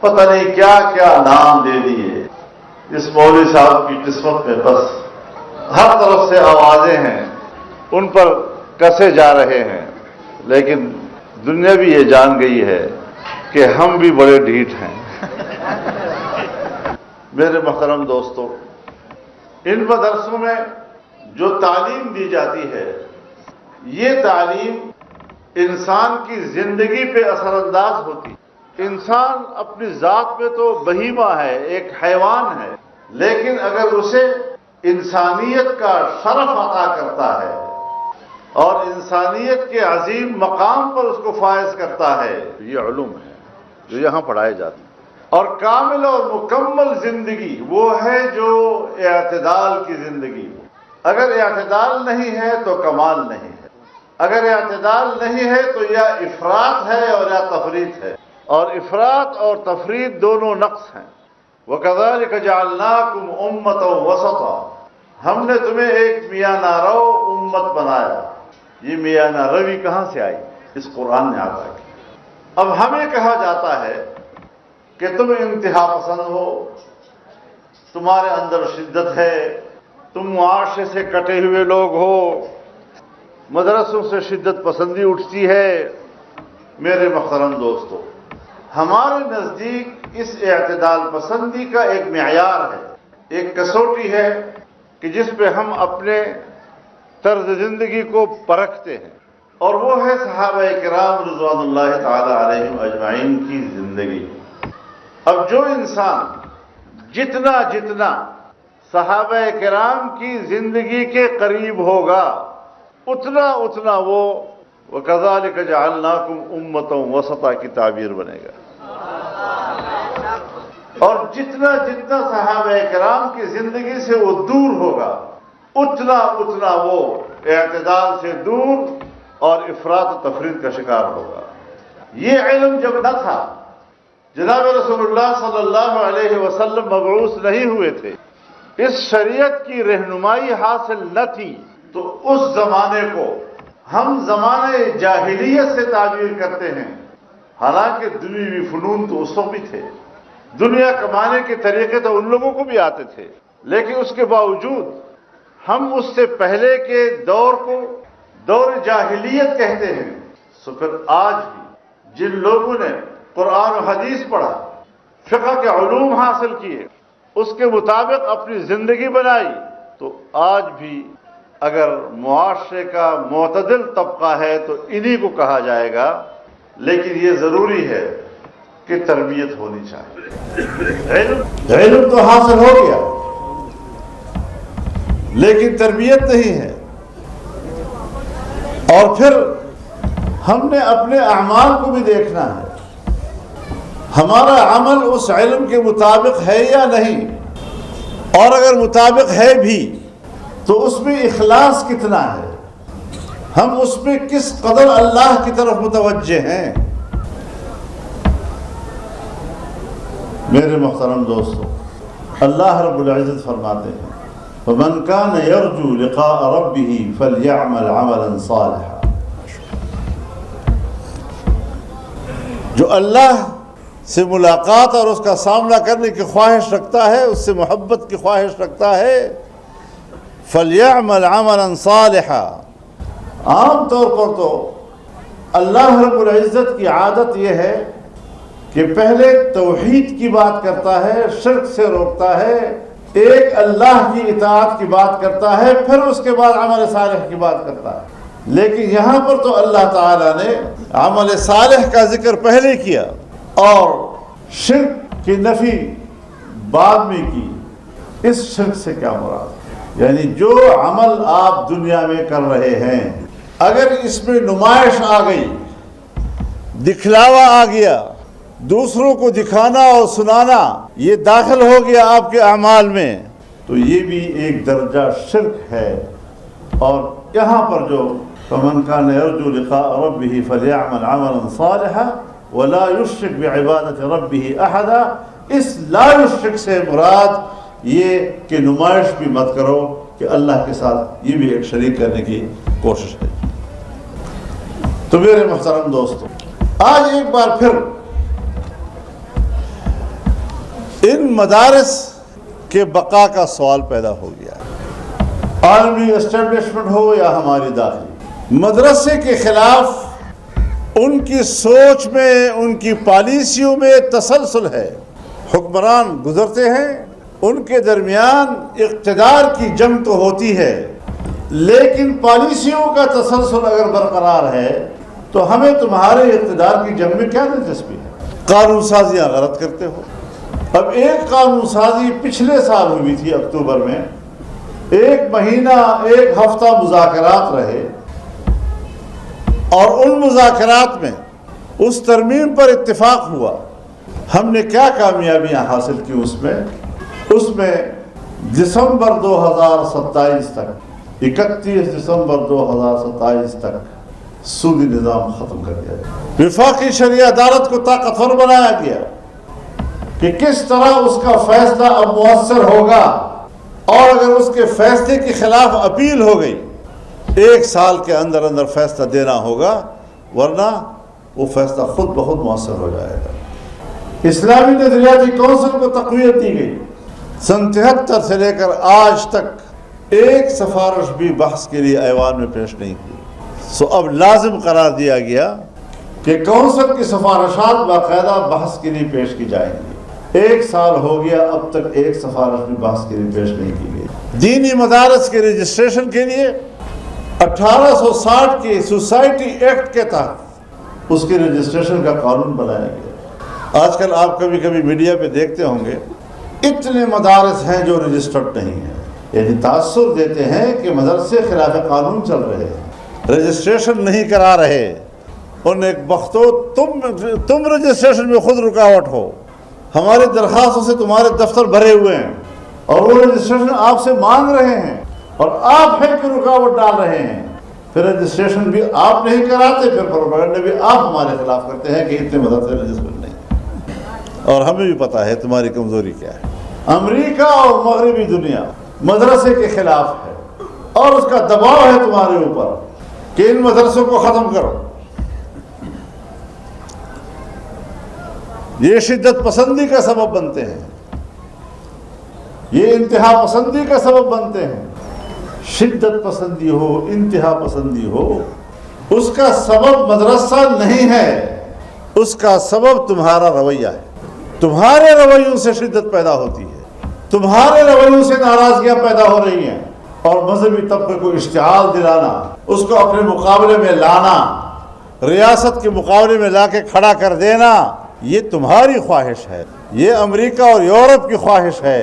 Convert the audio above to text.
پتہ نہیں کیا کیا نام دے دیے اس مولوی صاحب کی قسمت میں، بس ہر طرف سے آوازیں ہیں، ان پر کسے جا رہے ہیں، لیکن دنیا بھی یہ جان گئی ہے کہ ہم بھی بڑے ڈھیٹ ہیں۔ میرے محترم دوستو، ان مدرسوں میں جو تعلیم دی جاتی ہے، یہ تعلیم انسان کی زندگی پہ اثر انداز ہوتی ہے۔ انسان اپنی ذات میں تو بہیمہ ہے، ایک حیوان ہے، لیکن اگر اسے انسانیت کا شرف عطا کرتا ہے اور انسانیت کے عظیم مقام پر اس کو فائز کرتا ہے، یہ علوم ہے جو یہاں پڑھائے جاتے ہیں۔ اور کامل اور مکمل زندگی وہ ہے جو اعتدال کی زندگی ہو۔ اگر اعتدال نہیں ہے تو کمال نہیں ہے، اگر اعتدال نہیں ہے تو یا افراط ہے اور یا تفریط ہے، اور افراط اور تفریط دونوں نقص ہیں۔ وَكَذَلِكَ جَعَلْنَاكُمْ أُمَّةً وَسَطًا، ہم نے تمہیں ایک میاں نارو امت بنایا۔ یہ میاں ناروی کہاں سے آئی؟ اس قرآن نے عطا کی۔ اب ہمیں کہا جاتا ہے کہ تم انتہا پسند ہو، تمہارے اندر شدت ہے، تم معاشرے سے کٹے ہوئے لوگ ہو، مدرسوں سے شدت پسندی اٹھتی ہے۔ میرے محترم دوستو، ہمارے نزدیک اس اعتدال پسندی کا ایک معیار ہے، ایک کسوٹی ہے کہ جس پہ ہم اپنے طرز زندگی کو پرکھتے ہیں، اور وہ ہے صحابہ کرام رضوان اللہ تعالی علیہم اجمعین کی زندگی۔ اب جو انسان جتنا صحابہ کرام کی زندگی کے قریب ہوگا، اتنا وہ وَكَذَلِكَ جَعَلْنَاكُمْ أُمَّةً وَسَطًا کی تعبیر بنے گا۔ اور جتنا صحابہ کرام کی زندگی سے وہ دور ہوگا، اتنا وہ اعتدال سے دور اور افراط و تفریط کا شکار ہوگا۔ یہ علم جب نہ تھا، جناب رسول اللہ صلی اللہ علیہ وسلم مبعوث نہیں ہوئے تھے، اس شریعت کی رہنمائی حاصل نہ تھی، تو اس زمانے کو ہم زمانے جاہلیت سے تعبیر کرتے ہیں، حالانکہ دنیوی فنون تو اس وقت بھی تھے، دنیا کمانے کے طریقے تو ان لوگوں کو بھی آتے تھے، لیکن اس کے باوجود ہم اس سے پہلے کے دور کو دور جاہلیت کہتے ہیں۔ سو پھر آج بھی جن لوگوں نے قرآن و حدیث پڑھا، فقہ کے علوم حاصل کیے، اس کے مطابق اپنی زندگی بنائی، تو آج بھی اگر معاشرے کا معتدل طبقہ ہے تو انہی کو کہا جائے گا، لیکن یہ ضروری ہے کہ تربیت ہونی چاہیے۔ علم تو حاصل ہو گیا، لیکن تربیت نہیں ہے، اور پھر ہم نے اپنے اعمال کو بھی دیکھنا ہے، ہمارا عمل اس علم کے مطابق ہے یا نہیں، اور اگر مطابق ہے بھی تو اس میں اخلاص کتنا ہے، ہم اس میں کس قدر اللہ کی طرف متوجہ ہیں۔ میرے محترم دوستو، اللہ رب العزت فرماتے ہیں فَمَنْ كَانَ يَرْجُو لِقَاءَ رَبِّهِ فَلْيَعْمَلْ عَمَلًا صَالِحًا، جو اللہ سے ملاقات اور اس کا سامنا کرنے کی خواہش رکھتا ہے، اس سے محبت کی خواہش رکھتا ہے، فَلْيَعْمَلْ عَمَلًا صَالِحًا۔ عام طور پر تو اللہ رب العزت کی عادت یہ ہے کہ پہلے توحید کی بات کرتا ہے، شرک سے روکتا ہے، ایک اللہ کی اطاعت کی بات کرتا ہے، پھر اس کے بعد عمل صالح کی بات کرتا ہے۔ لیکن یہاں پر تو اللہ تعالیٰ نے عمل صالح کا ذکر پہلے کیا اور شرک کی نفی بعد میں کی۔ اس شرک سے کیا مراد؟ یعنی جو عمل آپ دنیا میں کر رہے ہیں، اگر اس میں نمائش آ گئی، دکھلاوا آ گیا، دوسروں کو دکھانا اور سنانا یہ داخل ہو گیا آپ کے اعمال میں، تو یہ بھی ایک درجہ شرک ہے۔ اور یہاں پر جو فَمَنْ كَانَ يَرْجُو لِقَاءَ رَبِّهِ فَلْيَعْمَلْ عَمَلًا صَالِحًا وَلَا يُشْرِكْ بِعِبَادَةِ رَبِّهِ أَحَدًا، اس لا یشرک سے مراد یہ کہ نمائش بھی مت کرو کہ اللہ کے ساتھ یہ بھی ایک شریک کرنے کی کوشش ہے۔ تو میرے محترم دوستو، آج ایک بار پھر ان مدارس کے بقا کا سوال پیدا ہو گیا ہے، عالمی اسٹیبلشمنٹ ہو یا ہماری داخلی۔ مدرسے کے خلاف ان کی سوچ میں، ان کی پالیسیوں میں تسلسل ہے۔ حکمران گزرتے ہیں، ان کے درمیان اقتدار کی جنگ تو ہوتی ہے، لیکن پالیسیوں کا تسلسل اگر برقرار ہے تو ہمیں تمہارے اقتدار کی جنگ میں کیا دلچسپی ہے؟ قانون سازیاں غلط کرتے ہو۔ اب ایک قانون سازی پچھلے سال ہوئی تھی اکتوبر میں، 1 مہینہ 1 ہفتہ مذاکرات رہے، اور ان مذاکرات میں اس ترمیم پر اتفاق ہوا۔ ہم نے کیا کامیابیاں حاصل کی اس میں دسمبر 2027 تک، 31 دسمبر 2027 تک سودی نظام ختم کر دیا گیا۔ وفاقی شرعی عدالت کو طاقتور بنایا گیا کہ کس طرح اس کا فیصلہ اب مؤثر ہوگا، اور اگر اس کے فیصلے کے خلاف اپیل ہو گئی 1 سال کے اندر اندر فیصلہ دینا ہوگا، ورنہ وہ فیصلہ خود بخود مؤثر ہو جائے گا۔ اسلامی نظریاتی کونسل کو تقویت دی گئی۔ سن 73 سے لے کر آج تک ایک سفارش بھی بحث کے لیے ایوان میں پیش نہیں ہوئی۔ اب لازم قرار دیا گیا کہ کونسل کی سفارشات باقاعدہ بحث کے لیے پیش کی جائیں گی۔ 1 سال ہو گیا، اب تک ایک سفارش بھی بحث کے لیے پیش نہیں کی گئی۔ دینی مدارس کے رجسٹریشن کے لیے 1860 کے سوسائٹی ایکٹ کے تحت اس کے رجسٹریشن کا قانون بنایا گیا۔ آج کل آپ کبھی کبھی میڈیا پہ دیکھتے ہوں گے، اتنے مدارس ہیں جو رجسٹرڈ نہیں ہیں، یعنی تاثر دیتے ہیں کہ مدرسے خلاف قانون چل رہے ہیں، رجسٹریشن نہیں کرا رہے۔ ان ایک بختو تم رجسٹریشن میں خود رکاوٹ ہو، ہماری درخواستوں سے تمہارے دفتر بھرے ہوئے ہیں، اور وہ رجسٹریشن آپ سے مانگ رہے ہیں، اور آپ ہیں کہ رکاوٹ ڈال رہے ہیں۔ پھر رجسٹریشن بھی آپ نہیں کراتے، پھر پروپیگنڈا بھی آپ ہمارے خلاف کرتے ہیں کہ اتنے مدرسے رجسٹرڈ نہیں، اور ہمیں بھی پتا ہے تمہاری کمزوری کیا ہے۔ امریکہ اور مغربی دنیا مدرسے کے خلاف ہے، اور اس کا دباؤ ہے تمہارے اوپر کہ ان مدرسوں کو ختم کرو۔ یہ شدت پسندی کا سبب بنتے ہیں، یہ انتہا پسندی کا سبب بنتے ہیں۔ شدت پسندی ہو، انتہا پسندی ہو، اس کا سبب مدرسہ نہیں ہے، اس کا سبب تمہارا رویہ ہے۔ تمہارے رویوں سے شدت پیدا ہوتی ہے، تمہارے رویوں سے ناراضگیاں پیدا ہو رہی ہیں، اور مذہبی طبقے کو اشتعال دلانا، اس کو اپنے مقابلے میں لانا، ریاست کے مقابلے میں لا کے کھڑا کر دینا، یہ تمہاری خواہش ہے، یہ امریکہ اور یورپ کی خواہش ہے۔